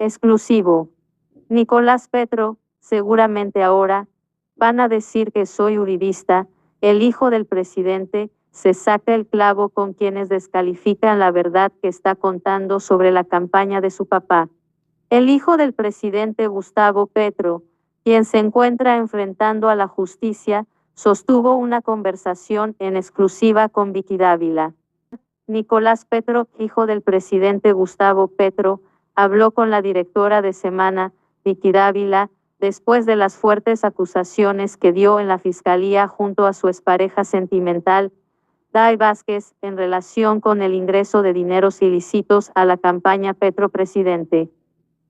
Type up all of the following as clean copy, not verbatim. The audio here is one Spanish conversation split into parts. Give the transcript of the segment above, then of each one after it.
Exclusivo. Nicolás Petro, seguramente ahora, van a decir que soy uribista, el hijo del presidente, se saca el clavo con quienes descalifican la verdad que está contando sobre la campaña de su papá. El hijo del presidente Gustavo Petro, quien se encuentra enfrentando a la justicia, sostuvo una conversación en exclusiva con Vicky Dávila. Nicolás Petro, hijo del presidente Gustavo Petro, habló con la directora de Semana, Vicky Dávila, después de las fuertes acusaciones que dio en la fiscalía junto a su expareja sentimental, Day Vázquez, en relación con el ingreso de dineros ilícitos a la campaña Petro Presidente.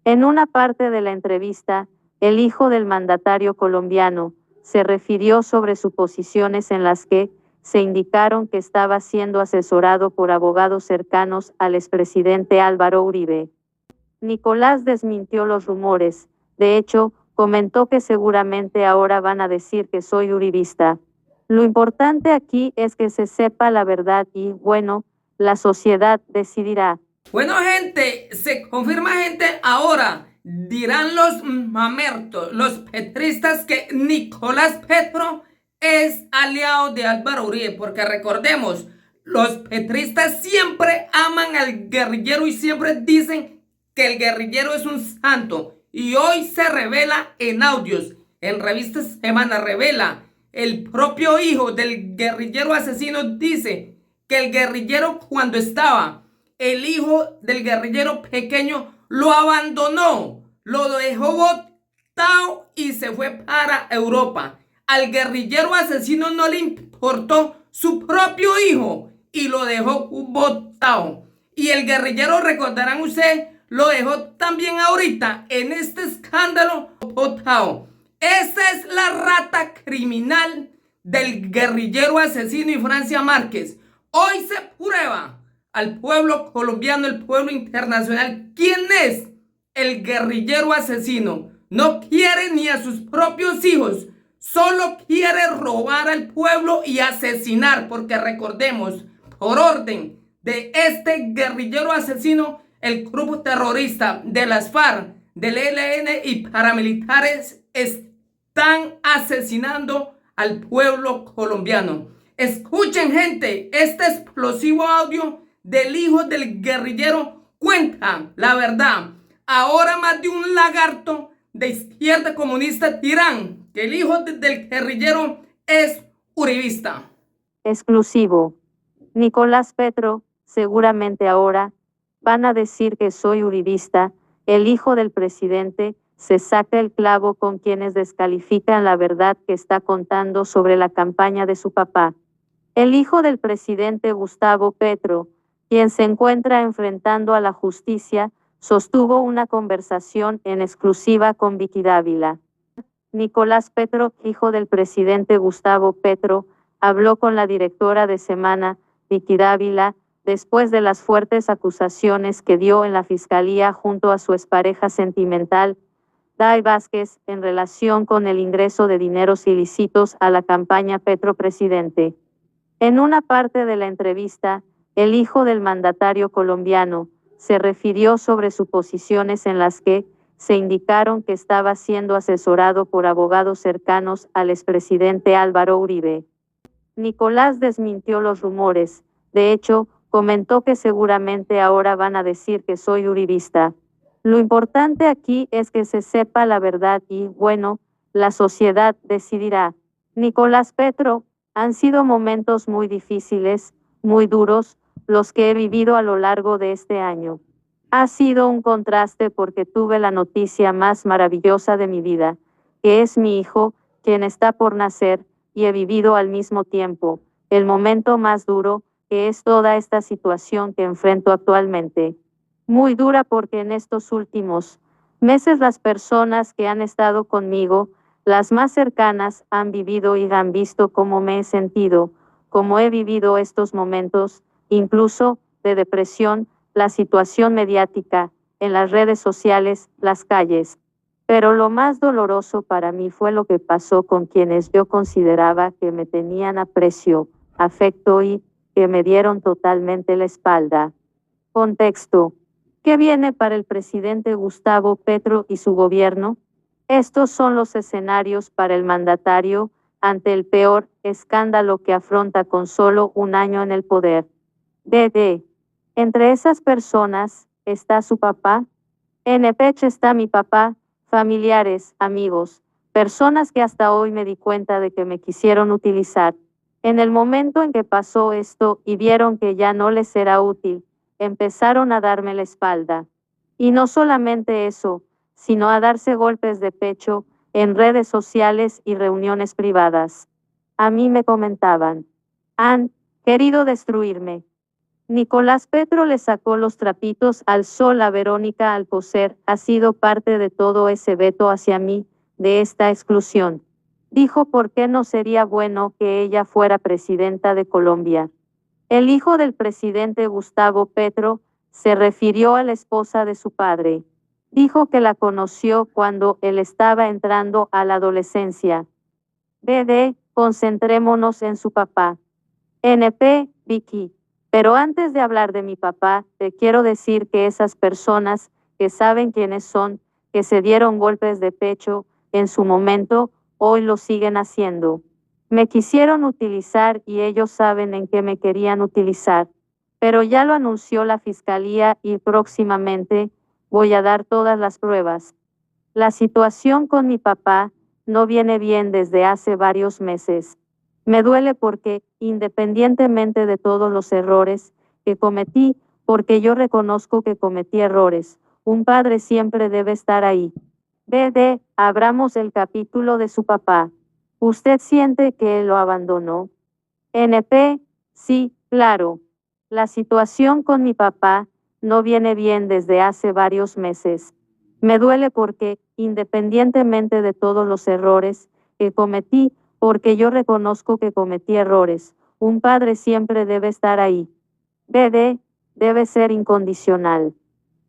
En una parte de la entrevista, el hijo del mandatario colombiano se refirió sobre suposiciones en las que se indicaron que estaba siendo asesorado por abogados cercanos al expresidente Álvaro Uribe. Nicolás desmintió los rumores, de hecho, comentó que seguramente ahora van a decir que soy uribista. Lo importante aquí es que se sepa la verdad y, bueno, la sociedad decidirá. Bueno, gente, se confirma, gente, ahora dirán los mamertos, los petristas, que Nicolás Petro es aliado de Álvaro Uribe, porque recordemos, los petristas siempre aman al guerrillero y siempre dicen que el guerrillero es un santo. Y hoy se revela en audios, en Revista Semana revela, el propio hijo del guerrillero asesino dice que el guerrillero, cuando estaba el hijo del guerrillero pequeño, lo abandonó, lo dejó botado y se fue para Europa. Al guerrillero asesino no le importó su propio hijo y lo dejó botado. Y el guerrillero, recordarán ustedes, lo dejó también ahorita en este escándalo botado. Esa es la rata criminal del guerrillero asesino y Francia Márquez. Hoy se prueba al pueblo colombiano, el pueblo internacional, quién es el guerrillero asesino. No quiere ni a sus propios hijos, solo quiere robar al pueblo y asesinar, porque recordemos, por orden de este guerrillero asesino, el grupo terrorista de las FARC, del ELN y paramilitares están asesinando al pueblo colombiano. Escuchen, gente, este explosivo audio del hijo del guerrillero cuenta la verdad. Ahora más de un lagarto de izquierda comunista dirán que el hijo del guerrillero es uribista. Exclusivo. Nicolás Petro, seguramente ahora, van a decir que soy uribista, el hijo del presidente, se saca el clavo con quienes descalifican la verdad que está contando sobre la campaña de su papá. El hijo del presidente Gustavo Petro, quien se encuentra enfrentando a la justicia, sostuvo una conversación en exclusiva con Vicky Dávila. Nicolás Petro, hijo del presidente Gustavo Petro, habló con la directora de Semana, Vicky Dávila, después de las fuertes acusaciones que dio en la fiscalía junto a su expareja sentimental, Day Vázquez, en relación con el ingreso de dineros ilícitos a la campaña Petro Presidente. En una parte de la entrevista, el hijo del mandatario colombiano se refirió sobre suposiciones en las que se indicaron que estaba siendo asesorado por abogados cercanos al expresidente Álvaro Uribe. Nicolás desmintió los rumores, de hecho, comentó que seguramente ahora van a decir que soy uribista. Lo importante aquí es que se sepa la verdad y, bueno, la sociedad decidirá. Nicolás Petro, han sido momentos muy difíciles, muy duros, los que he vivido a lo largo de este año. Ha sido un contraste porque tuve la noticia más maravillosa de mi vida, que es mi hijo, quien está por nacer, y he vivido al mismo tiempo el momento más duro, que es toda esta situación que enfrento actualmente. Muy dura porque en estos últimos meses las personas que han estado conmigo, las más cercanas, han vivido y han visto cómo me he sentido, cómo he vivido estos momentos, incluso de depresión, la situación mediática, en las redes sociales, las calles. Pero lo más doloroso para mí fue lo que pasó con quienes yo consideraba que me tenían aprecio, afecto y que me dieron totalmente la espalda. Contexto. ¿Qué viene para el presidente Gustavo Petro y su gobierno? Estos son los escenarios para el mandatario ante el peor escándalo que afronta con solo un año en el poder. BD. Entre esas personas está su papá. En Epech está mi papá, familiares, amigos, personas que hasta hoy me di cuenta de que me quisieron utilizar. En el momento en que pasó esto y vieron que ya no les era útil, empezaron a darme la espalda. Y no solamente eso, sino a darse golpes de pecho en redes sociales y reuniones privadas. A mí me comentaban, han querido destruirme. Nicolás Petro le sacó los trapitos al sol a Verónica Alcocer, ha sido parte de todo ese veto hacia mí, de esta exclusión. Dijo por qué no sería bueno que ella fuera presidenta de Colombia. El hijo del presidente Gustavo Petro se refirió a la esposa de su padre. Dijo que la conoció cuando él estaba entrando a la adolescencia. BD, concentrémonos en su papá. NP, Vicky. Pero antes de hablar de mi papá, te quiero decir que esas personas que saben quiénes son, que se dieron golpes de pecho en su momento, hoy lo siguen haciendo. Me quisieron utilizar y ellos saben en qué me querían utilizar. Pero ya lo anunció la fiscalía y próximamente voy a dar todas las pruebas. La situación con mi papá no viene bien desde hace varios meses. Me duele porque, independientemente de todos los errores que cometí, porque yo reconozco que cometí errores, un padre siempre debe estar ahí. BD, abramos el capítulo de su papá. ¿Usted siente que él lo abandonó? NP, sí, claro. La situación con mi papá no viene bien desde hace varios meses. Me duele porque, independientemente de todos los errores que cometí, porque yo reconozco que cometí errores, un padre siempre debe estar ahí. BD, debe ser incondicional.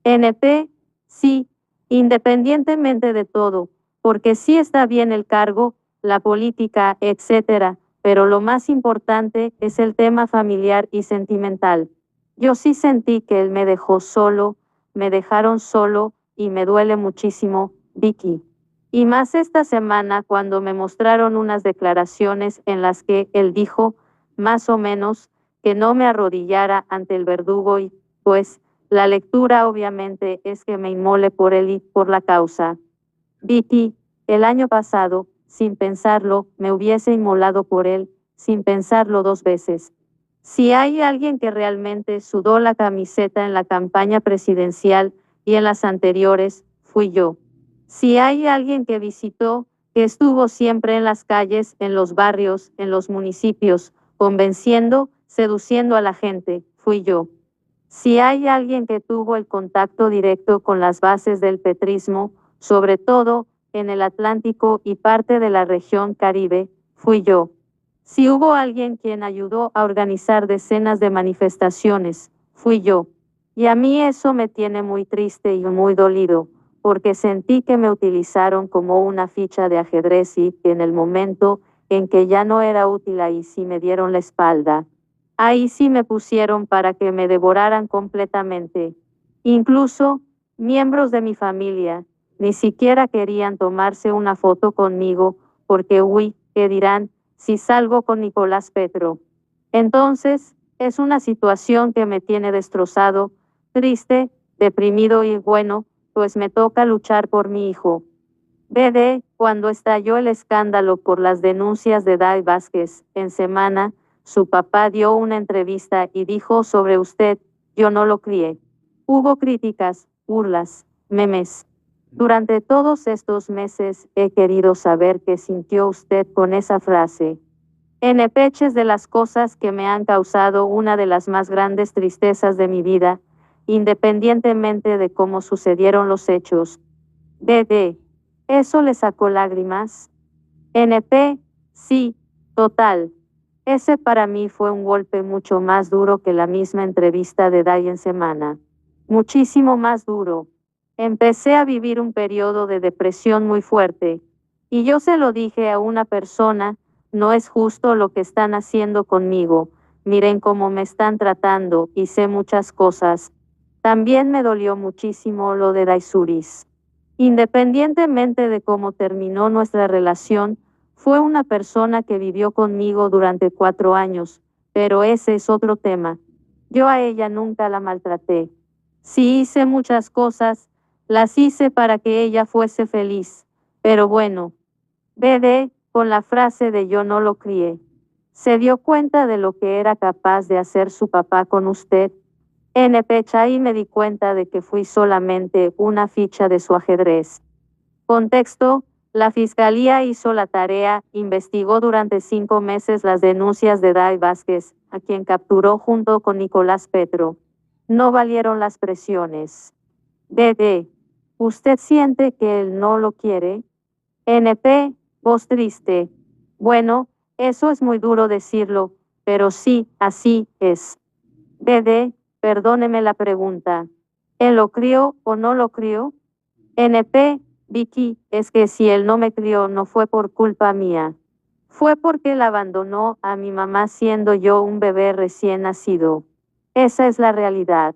NP, sí, independientemente de todo, porque sí está bien el cargo, la política, etcétera, pero lo más importante es el tema familiar y sentimental. Yo sí sentí que él me dejó solo, me dejaron solo y me duele muchísimo, Vicky. Y más esta semana cuando me mostraron unas declaraciones en las que él dijo, más o menos, que no me arrodillara ante el verdugo y, pues, la lectura obviamente es que me inmole por él y por la causa. Vicky, el año pasado, sin pensarlo, me hubiese inmolado por él, sin pensarlo 2 veces. Si hay alguien que realmente sudó la camiseta en la campaña presidencial y en las anteriores, fui yo. Si hay alguien que visitó, que estuvo siempre en las calles, en los barrios, en los municipios, convenciendo, seduciendo a la gente, fui yo. Si hay alguien que tuvo el contacto directo con las bases del petrismo, sobre todo en el Atlántico y parte de la región Caribe, fui yo. Si hubo alguien quien ayudó a organizar decenas de manifestaciones, fui yo. Y a mí eso me tiene muy triste y muy dolido, porque sentí que me utilizaron como una ficha de ajedrez y en el momento en que ya no era útil ahí sí me dieron la espalda. Ahí sí me pusieron para que me devoraran completamente. Incluso, miembros de mi familia, ni siquiera querían tomarse una foto conmigo, porque uy, ¿qué dirán si salgo con Nicolás Petro? Entonces, es una situación que me tiene destrozado, triste, deprimido y bueno, pues me toca luchar por mi hijo. BD, cuando estalló el escándalo por las denuncias de Day Vázquez, en semana, su papá dio una entrevista y dijo sobre usted, yo no lo crié. Hubo críticas, burlas, memes. Durante todos estos meses he querido saber qué sintió usted con esa frase. En peches de las cosas que me han causado una de las más grandes tristezas de mi vida, independientemente de cómo sucedieron los hechos. BD. ¿Eso le sacó lágrimas? NP, sí, total. Ese para mí fue un golpe mucho más duro que la misma entrevista de Day en semana. Muchísimo más duro. Empecé a vivir un periodo de depresión muy fuerte. Y yo se lo dije a una persona, no es justo lo que están haciendo conmigo, miren cómo me están tratando y sé muchas cosas. También me dolió muchísimo lo de Daisuris. Independientemente de cómo terminó nuestra relación, fue una persona que vivió conmigo durante 4 años, pero ese es otro tema. Yo a ella nunca la maltraté. Si hice muchas cosas, las hice para que ella fuese feliz. Pero bueno, BD, con la frase de yo no lo crié. ¿Se dio cuenta de lo que era capaz de hacer su papá con usted? Ahí me di cuenta de que fui solamente una ficha de su ajedrez. Contexto: la fiscalía hizo la tarea, investigó durante 5 meses las denuncias de Dai Vázquez, a quien capturó junto con Nicolás Petro. No valieron las presiones. DD, ¿usted siente que él no lo quiere? Voz triste. Bueno, eso es muy duro decirlo, pero sí, así es. DD, perdóneme la pregunta. ¿Él lo crió o no lo crió? Vicky, es que si él no me crió no fue por culpa mía. Fue porque él abandonó a mi mamá siendo yo un bebé recién nacido. Esa es la realidad.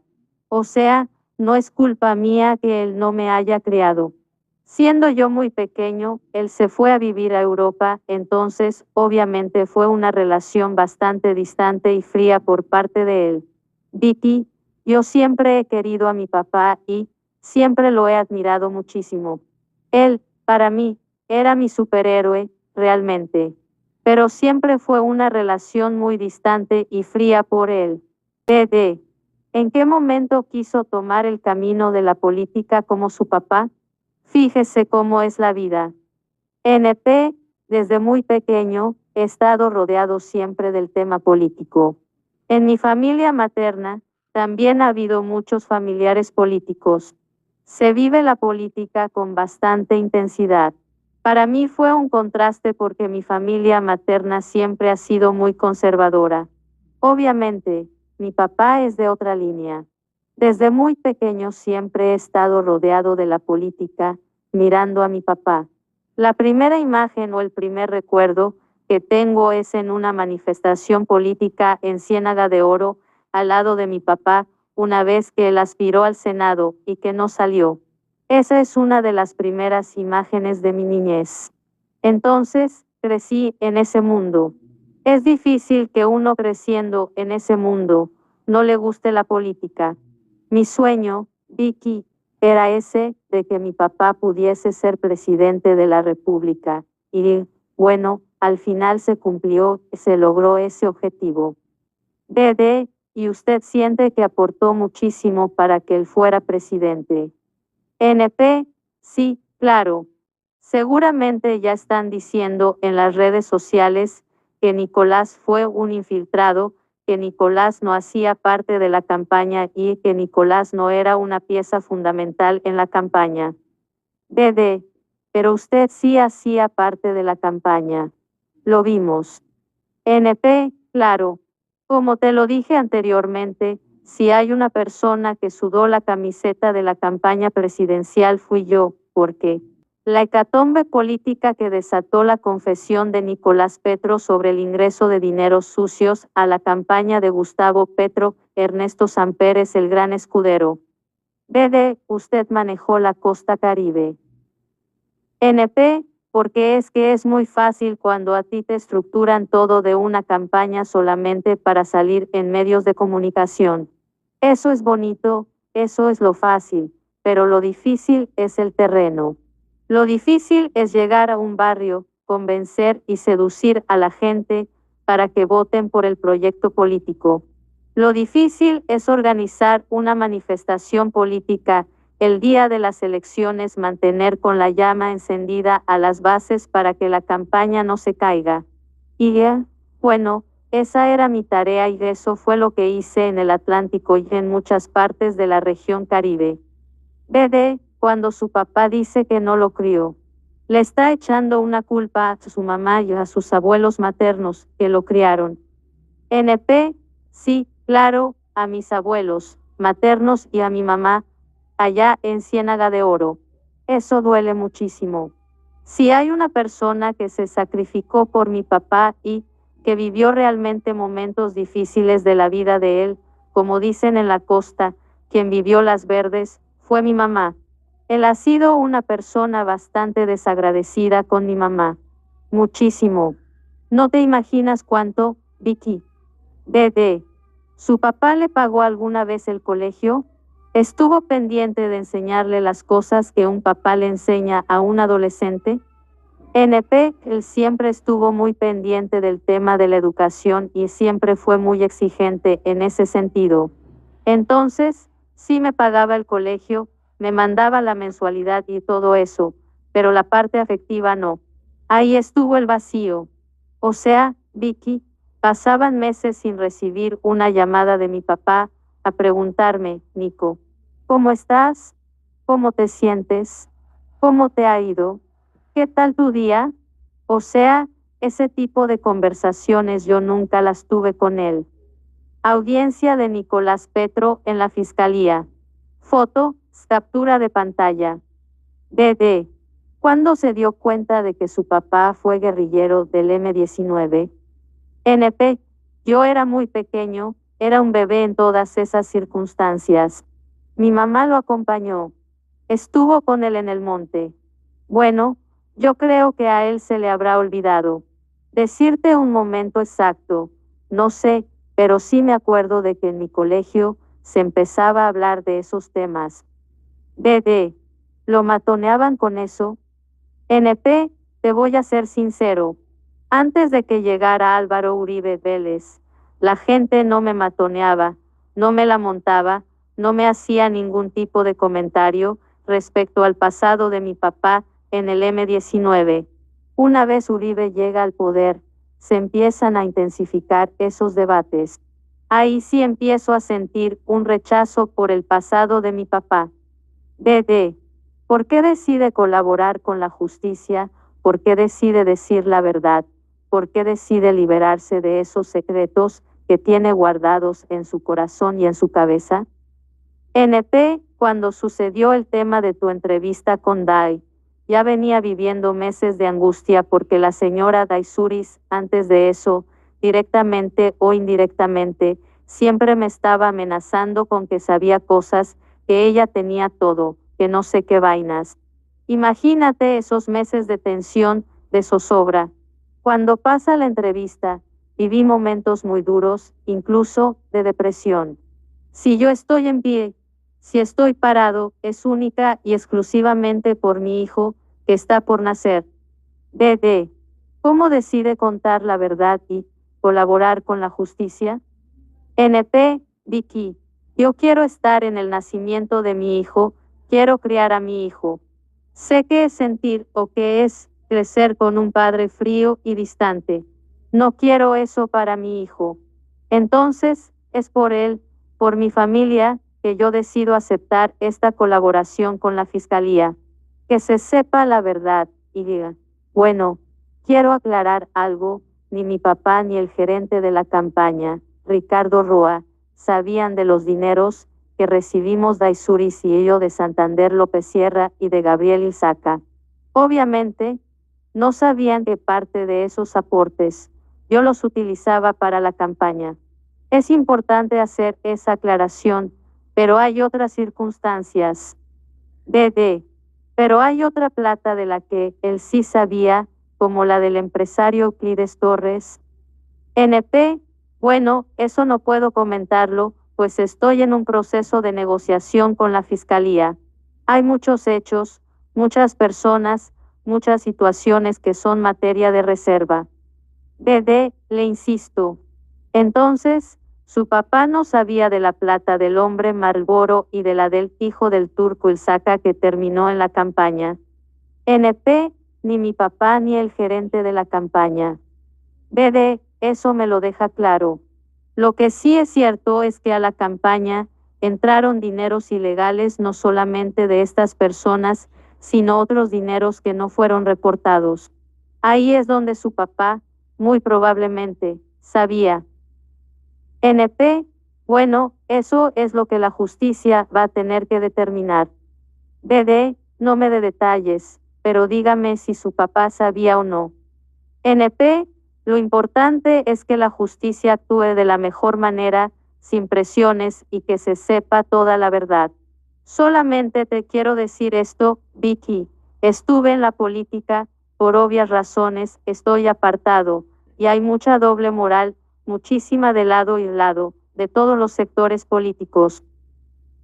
O sea, no es culpa mía que él no me haya criado. Siendo yo muy pequeño, él se fue a vivir a Europa, entonces, obviamente fue una relación bastante distante y fría por parte de él. Vicky, yo siempre he querido a mi papá y siempre lo he admirado muchísimo. Él, para mí, era mi superhéroe, realmente. Pero siempre fue una relación muy distante y fría por él. DD, ¿en qué momento quiso tomar el camino de la política como su papá? Fíjese cómo es la vida. Desde muy pequeño, he estado rodeado siempre del tema político. En mi familia materna, también ha habido muchos familiares políticos. Se vive la política con bastante intensidad. Para mí fue un contraste porque mi familia materna siempre ha sido muy conservadora. Obviamente, mi papá es de otra línea. Desde muy pequeño siempre he estado rodeado de la política, mirando a mi papá. La primera imagen o el primer recuerdo que tengo es en una manifestación política en Ciénaga de Oro, al lado de mi papá, una vez que él aspiró al Senado y que no salió. Esa es una de las primeras imágenes de mi niñez. Entonces, crecí en ese mundo. Es difícil que uno creciendo en ese mundo no le guste la política. Mi sueño, Vicky, era ese de que mi papá pudiese ser presidente de la República. Y, bueno, al final se cumplió, se logró ese objetivo. DD, ¿y usted siente que aportó muchísimo para que él fuera presidente? Sí, claro. Seguramente ya están diciendo en las redes sociales que Nicolás fue un infiltrado, que Nicolás no hacía parte de la campaña y que Nicolás no era una pieza fundamental en la campaña. DD, pero usted sí hacía parte de la campaña. Lo vimos. Claro. Como te lo dije anteriormente, si hay una persona que sudó la camiseta de la campaña presidencial fui yo, porque la hecatombe política que desató la confesión de Nicolás Petro sobre el ingreso de dineros sucios a la campaña de Gustavo Petro, Ernesto Samper es el gran escudero. BD, usted manejó la costa Caribe. Porque es que es muy fácil cuando a ti te estructuran todo de una campaña solamente para salir en medios de comunicación. Eso es bonito, eso es lo fácil, pero lo difícil es el terreno. Lo difícil es llegar a un barrio, convencer y seducir a la gente para que voten por el proyecto político. Lo difícil es organizar una manifestación política el día de las elecciones, mantener con la llama encendida a las bases para que la campaña no se caiga. Y bueno, esa era mi tarea y eso fue lo que hice en el Atlántico y en muchas partes de la región Caribe. BD, cuando su papá dice que no lo crió, le está echando una culpa a su mamá y a sus abuelos maternos que lo criaron. Sí, claro, a mis abuelos maternos y a mi mamá, allá en Ciénaga de Oro. Eso duele muchísimo. Si hay una persona que se sacrificó por mi papá y que vivió realmente momentos difíciles de la vida de él, como dicen en la costa, quien vivió las verdes, fue mi mamá. Él ha sido una persona bastante desagradecida con mi mamá. Muchísimo. No te imaginas cuánto, Vicky. Bebé. ¿Su papá le pagó alguna vez el colegio? ¿Estuvo pendiente de enseñarle las cosas que un papá le enseña a un adolescente? NP, él siempre estuvo muy pendiente del tema de la educación y siempre fue muy exigente en ese sentido. Entonces, sí me pagaba el colegio, me mandaba la mensualidad y todo eso, pero la parte afectiva no. Ahí estuvo el vacío. O sea, Vicky, pasaban meses sin recibir una llamada de mi papá a preguntarme, Nico, ¿cómo estás? ¿Cómo te sientes? ¿Cómo te ha ido? ¿Qué tal tu día? O sea, ese tipo de conversaciones yo nunca las tuve con él. Audiencia de Nicolás Petro en la Fiscalía. Foto, captura de pantalla. DD. ¿Cuándo se dio cuenta de que su papá fue guerrillero del M-19? NP. Yo era muy pequeño, era un bebé en todas esas circunstancias. Mi mamá lo acompañó. Estuvo con él en el monte. Bueno, yo creo que a él se le habrá olvidado. Decirte un momento exacto, no sé, pero sí me acuerdo de que en mi colegio se empezaba a hablar de esos temas. DD. ¿Lo matoneaban con eso? NP, te voy a ser sincero. Antes de que llegara Álvaro Uribe Vélez, la gente no me matoneaba, no me la montaba, no me hacía ningún tipo de comentario respecto al pasado de mi papá en el M-19. Una vez Uribe llega al poder, se empiezan a intensificar esos debates. Ahí sí empiezo a sentir un rechazo por el pasado de mi papá. DD. ¿Por qué decide colaborar con la justicia? ¿Por qué decide decir la verdad? ¿Por qué decide liberarse de esos secretos que tiene guardados en su corazón y en su cabeza? NP, cuando sucedió el tema de tu entrevista con Dai, ya venía viviendo meses de angustia porque la señora Daisuris, antes de eso, directamente o indirectamente, siempre me estaba amenazando con que sabía cosas, que ella tenía todo, que no sé qué vainas. Imagínate esos meses de tensión, de zozobra. Cuando pasa la entrevista, viví momentos muy duros, incluso de depresión. Si yo estoy en pie, si estoy parado, es única y exclusivamente por mi hijo, que está por nacer. DD. ¿Cómo decide contar la verdad y colaborar con la justicia? NP, Vicky. Yo quiero estar en el nacimiento de mi hijo, quiero criar a mi hijo. Sé qué es sentir o qué es crecer con un padre frío y distante. No quiero eso para mi hijo. Entonces, es por él, por mi familia, que yo decido aceptar esta colaboración con la Fiscalía. Que se sepa la verdad y diga, bueno, quiero aclarar algo, ni mi papá ni el gerente de la campaña, Ricardo Roa, sabían de los dineros que recibimos Daisuris y yo de Santander López Sierra y de Gabriel Ilzaca. Obviamente, no sabían que parte de esos aportes yo los utilizaba para la campaña. Es importante hacer esa aclaración, pero hay otras circunstancias. DD. Pero hay otra plata de la que él sí sabía, como la del empresario Euclides Torres. NP. Bueno, eso no puedo comentarlo, pues estoy en un proceso de negociación con la Fiscalía. Hay muchos hechos, muchas personas, muchas situaciones que son materia de reserva. DD, le insisto. Entonces, su papá no sabía de la plata del hombre Marlboro y de la del hijo del turco Ilzaca que terminó en la campaña. NP, ni mi papá ni el gerente de la campaña. DD, eso me lo deja claro. Lo que sí es cierto es que a la campaña entraron dineros ilegales no solamente de estas personas, sino otros dineros que no fueron reportados. Ahí es donde su papá, muy probablemente, sabía. NP, bueno, eso es lo que la justicia va a tener que determinar. DD, no me dé detalles, pero dígame si su papá sabía o no. NP, lo importante es que la justicia actúe de la mejor manera, sin presiones y que se sepa toda la verdad. Solamente te quiero decir esto, Vicky. Estuve en la política, por obvias razones, estoy apartado, y hay mucha doble moral, muchísima de lado y lado, de todos los sectores políticos.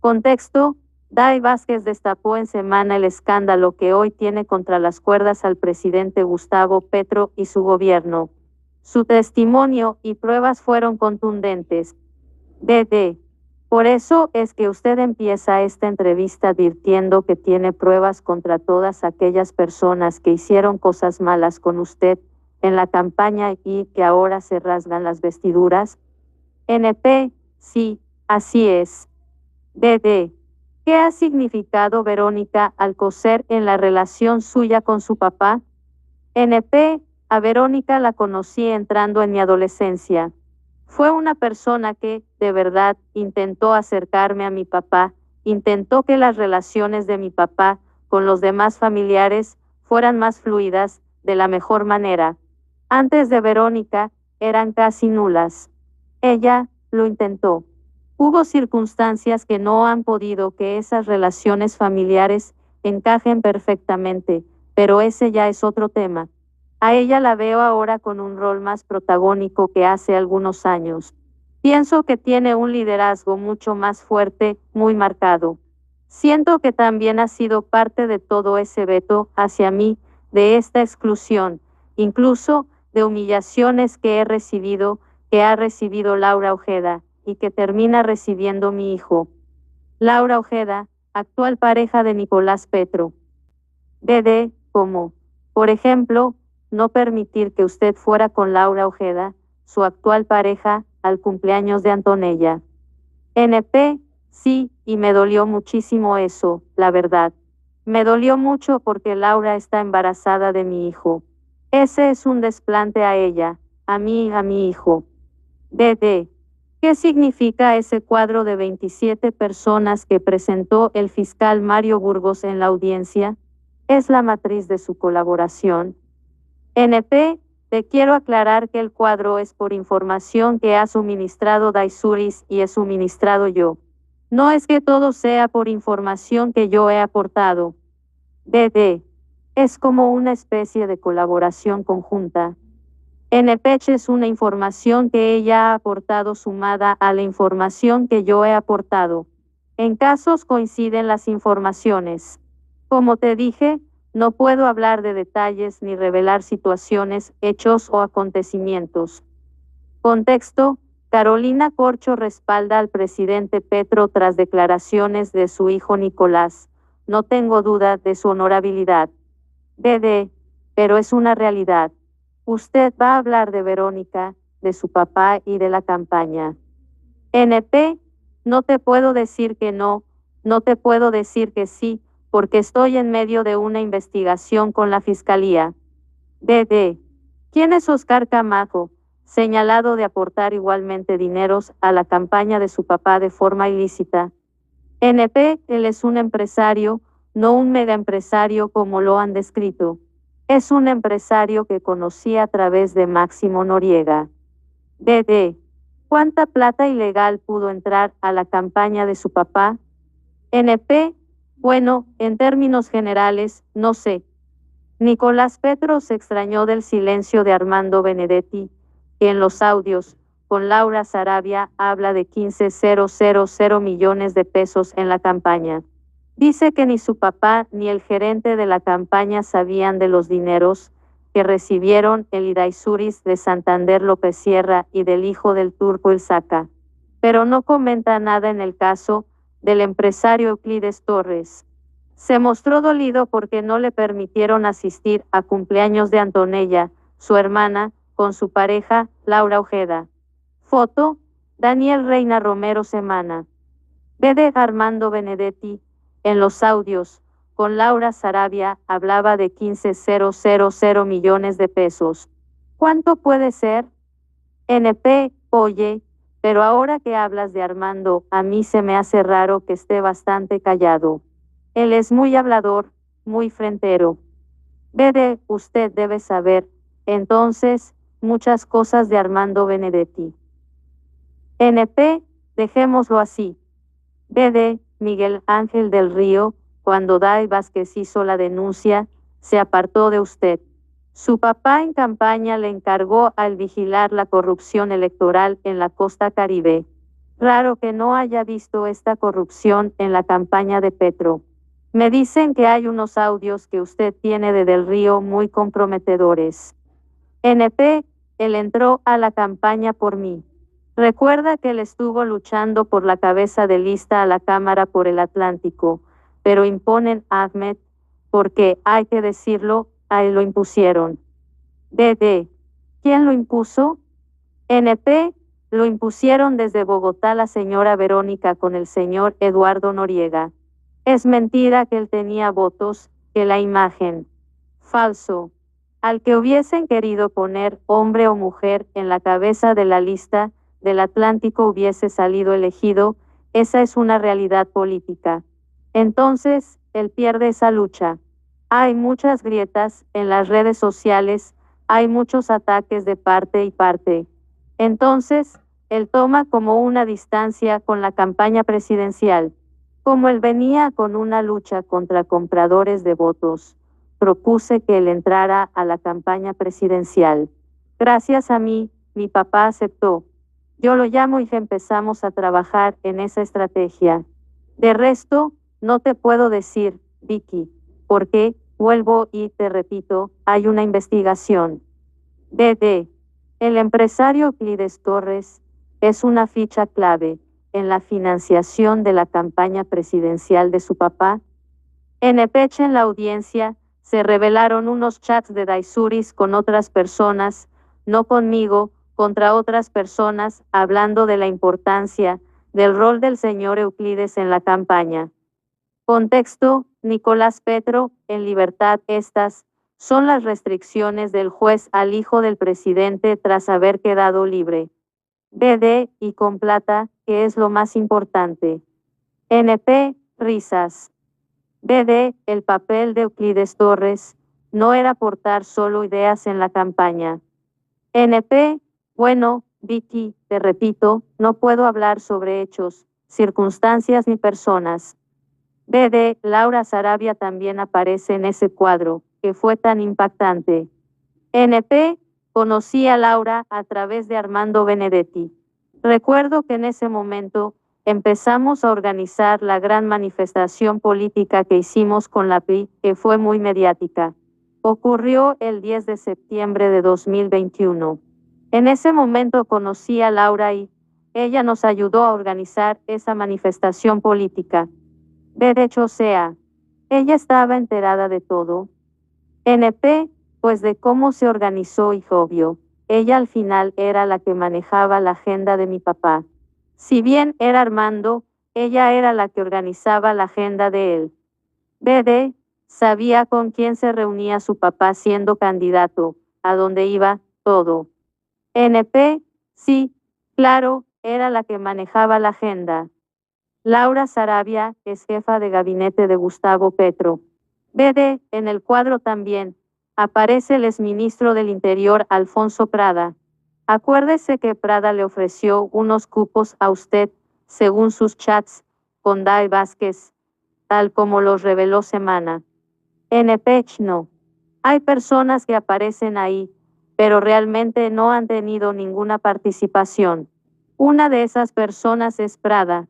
Contexto: Day Vázquez destapó en semana el escándalo que hoy tiene contra las cuerdas al presidente Gustavo Petro y su gobierno. Su testimonio y pruebas fueron contundentes. BD. Por eso es que usted empieza esta entrevista advirtiendo que tiene pruebas contra todas aquellas personas que hicieron cosas malas con usted en la campaña y que ahora se rasgan las vestiduras. NP, sí, así es. BD. ¿Qué ha significado Verónica Alcocer en la relación suya con su papá? NP. A Verónica la conocí entrando en mi adolescencia. Fue una persona que, de verdad, intentó acercarme a mi papá, intentó que las relaciones de mi papá con los demás familiares fueran más fluidas, de la mejor manera. Antes de Verónica, eran casi nulas. Ella lo intentó. Hubo circunstancias que no han podido que esas relaciones familiares encajen perfectamente, pero ese ya es otro tema. A ella la veo ahora con un rol más protagónico que hace algunos años. Pienso que tiene un liderazgo mucho más fuerte, muy marcado. Siento que también ha sido parte de todo ese veto hacia mí, de esta exclusión, incluso de humillaciones que he recibido, que ha recibido Laura Ojeda, y que termina recibiendo mi hijo. Laura Ojeda, actual pareja de Nicolás Petro. BD, como, por ejemplo, no permitir que usted fuera con Laura Ojeda, su actual pareja, al cumpleaños de Antonella. NP, sí, y me dolió muchísimo eso, la verdad. Me dolió mucho porque Laura está embarazada de mi hijo. Ese es un desplante a ella, a mí y a mi hijo. BD. ¿Qué significa ese cuadro de 27 personas que presentó el fiscal Mario Burgos en la audiencia? Es la matriz de su colaboración. NP, te quiero aclarar que el cuadro es por información que ha suministrado Daisuris y he suministrado yo. No es que todo sea por información que yo he aportado. BD. Es como una especie de colaboración conjunta. NP es una información que ella ha aportado sumada a la información que yo he aportado. En casos coinciden las informaciones. Como te dije, no puedo hablar de detalles ni revelar situaciones, hechos o acontecimientos. Contexto: Carolina Corcho respalda al presidente Petro tras declaraciones de su hijo Nicolás. No tengo duda de su honorabilidad. BD, pero es una realidad. Usted va a hablar de Verónica, de su papá y de la campaña. NP, no te puedo decir que no, no te puedo decir que sí, porque estoy en medio de una investigación con la Fiscalía. BD. ¿Quién es Oscar Camacho, señalado de aportar igualmente dineros a la campaña de su papá de forma ilícita? NP, él es un empresario, no un megaempresario como lo han descrito. Es un empresario que conocí a través de Máximo Noriega. BD. ¿Cuánta plata ilegal pudo entrar a la campaña de su papá? NP. Bueno, en términos generales, no sé. Nicolás Petro se extrañó del silencio de Armando Benedetti, que en los audios, con Laura Sarabia, habla de 15.000 millones de pesos en la campaña. Dice que ni su papá ni el gerente de la campaña sabían de los dineros que recibieron el Idaisuris de Santander López Sierra y del hijo del Turco Ilzaca. Pero no comenta nada en el caso del empresario Euclides Torres. Se mostró dolido porque no le permitieron asistir a cumpleaños de Antonella, su hermana, con su pareja, Laura Ojeda. Foto: Daniel Reina Romero Semana. BD. Armando Benedetti, en los audios, con Laura Sarabia, hablaba de 15.000 millones de pesos. ¿Cuánto puede ser? NP, oye, pero ahora que hablas de Armando, a mí se me hace raro que esté bastante callado. Él es muy hablador, muy frentero. BD, usted debe saber, entonces, muchas cosas de Armando Benedetti. NP, Dejémoslo así. BD, Miguel Ángel del Río, cuando Day Vázquez hizo la denuncia, se apartó de usted. Su papá en campaña le encargó al vigilar la corrupción electoral en la costa Caribe. Raro que no haya visto esta corrupción en la campaña de Petro. Me dicen que hay unos audios que usted tiene de Del Río muy comprometedores. NP, él entró a la campaña por mí. Recuerda que él estuvo luchando por la cabeza de lista a la Cámara por el Atlántico, pero imponen a Ahmed, porque, hay que decirlo, a él lo impusieron. DD, ¿quién lo impuso? NP, lo impusieron desde Bogotá la señora Verónica con el señor Eduardo Noriega. Es mentira que él tenía votos, que la imagen. Falso. Al que hubiesen querido poner hombre o mujer en la cabeza de la lista del Atlántico hubiese salido elegido, esa es una realidad política. Entonces, él pierde esa lucha. Hay muchas grietas en las redes sociales, hay muchos ataques de parte y parte. Entonces, él toma como una distancia con la campaña presidencial. Como él venía con una lucha contra compradores de votos, propuse que él entrara a la campaña presidencial. Gracias a mí, mi papá aceptó. Yo lo llamo y empezamos a trabajar en esa estrategia. De resto, no te puedo decir, Vicky, porque, vuelvo y te repito, hay una investigación. DD. El empresario Euclides Torres es una ficha clave en la financiación de la campaña presidencial de su papá. En Peche, en la audiencia, se revelaron unos chats de Daisuris con otras personas, no conmigo, contra otras personas, hablando de la importancia del rol del señor Euclides en la campaña. Contexto, Nicolás Petro, en libertad. Estas son las restricciones del juez al hijo del presidente tras haber quedado libre. BD, y con plata, que es lo más importante. NP, risas. BD, el papel de Euclides Torres, no era aportar solo ideas en la campaña. NP, bueno, Vicky, te repito, no puedo hablar sobre hechos, circunstancias ni personas. BD, Laura Sarabia también aparece en ese cuadro, que fue tan impactante. NP, conocí a Laura a través de Armando Benedetti. Recuerdo que en ese momento empezamos a organizar la gran manifestación política que hicimos con la PRI, que fue muy mediática. Ocurrió el 10 de septiembre de 2021. En ese momento conocí a Laura y ella nos ayudó a organizar esa manifestación política. De hecho, ella estaba enterada de todo. NP, pues de cómo se organizó y obvio, ella al final era la que manejaba la agenda de mi papá. Si bien era Armando, ella era la que organizaba la agenda de él. BD, sabía con quién se reunía su papá siendo candidato, a dónde iba, todo. NP, sí, claro, era la que manejaba la agenda. Laura Sarabia es jefa de gabinete de Gustavo Petro. BD, en el cuadro también, aparece el exministro del Interior Alfonso Prada. Acuérdese que Prada le ofreció unos cupos a usted, según sus chats, con Day Vázquez, tal como los reveló Semana. NPech no. Hay personas que aparecen ahí, pero realmente no han tenido ninguna participación. Una de esas personas es Prada.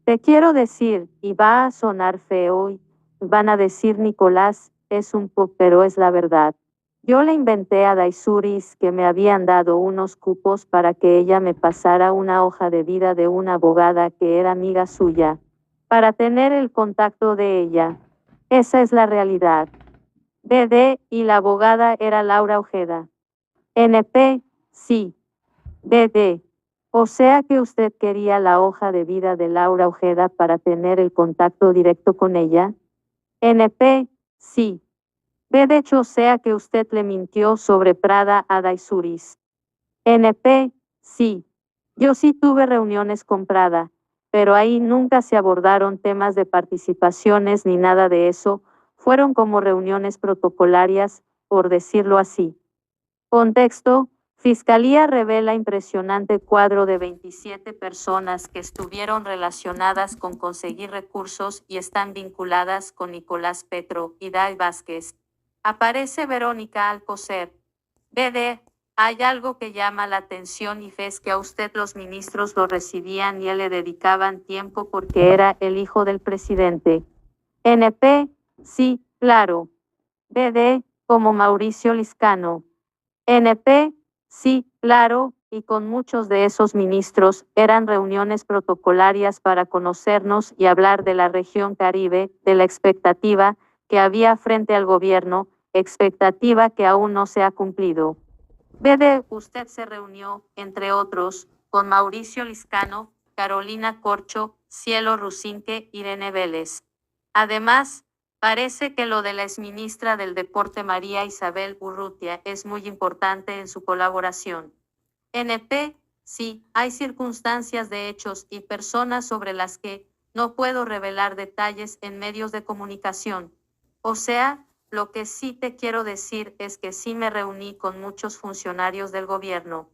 Te quiero decir, y va a sonar feo y van a decir Nicolás, es un pop, pero es la verdad. Yo le inventé a Daisuris que me habían dado unos cupos para que ella me pasara una hoja de vida de una abogada que era amiga suya, para tener el contacto de ella. Esa es la realidad. BD, y la abogada era Laura Ojeda. NP, sí. BD. O sea que usted quería la hoja de vida de Laura Ojeda para tener el contacto directo con ella. NP, sí. De hecho, o sea que usted le mintió sobre Prada a Daisuris. NP, sí. Yo sí tuve reuniones con Prada, pero ahí nunca se abordaron temas de participaciones ni nada de eso, fueron como reuniones protocolarias, por decirlo así. Contexto, Fiscalía revela impresionante cuadro de 27 personas que estuvieron relacionadas con conseguir recursos y están vinculadas con Nicolás Petro y Day Vázquez. Aparece Verónica Alcocer. BD, hay algo que llama la atención y es que a usted los ministros lo recibían y le dedicaban tiempo porque era el hijo del presidente. NP, sí, claro. BD, como Mauricio Liscano. NP, sí, claro, y con muchos de esos ministros eran reuniones protocolarias para conocernos y hablar de la región Caribe, de la expectativa que había frente al gobierno, expectativa que aún no se ha cumplido. BD, usted se reunió, entre otros, con Mauricio Liscano, Carolina Corcho, Cielo Rusinque, Irene Vélez. Además, parece que lo de la exministra del Deporte María Isabel Urrutia es muy importante en su colaboración. NP, sí, hay circunstancias de hechos y personas sobre las que no puedo revelar detalles en medios de comunicación. O sea, lo que sí te quiero decir es que sí me reuní con muchos funcionarios del gobierno.